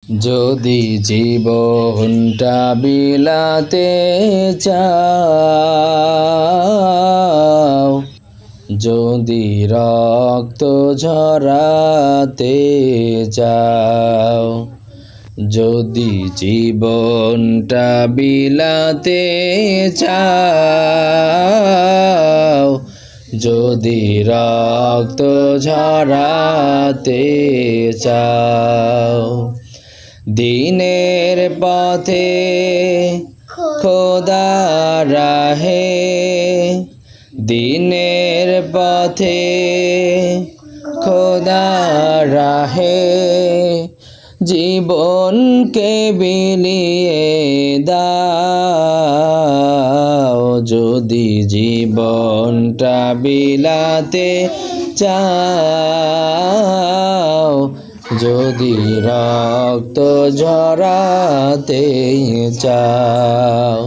যদি জীবনটা বিলাতে চাও, যদি রক্ত ঝরাতে চাও, যদি জীবনটা বিলাতে চাও, যদি রক্ত ঝরাতে চাও, দিনের পথে খোদার রাহে, দিনের পথে খোদার রাহে জীবনকে বিলিয়ে দাও। যদি জীবনটা বিলাতে চাও, যদি রক্ত ঝরাতে চাও,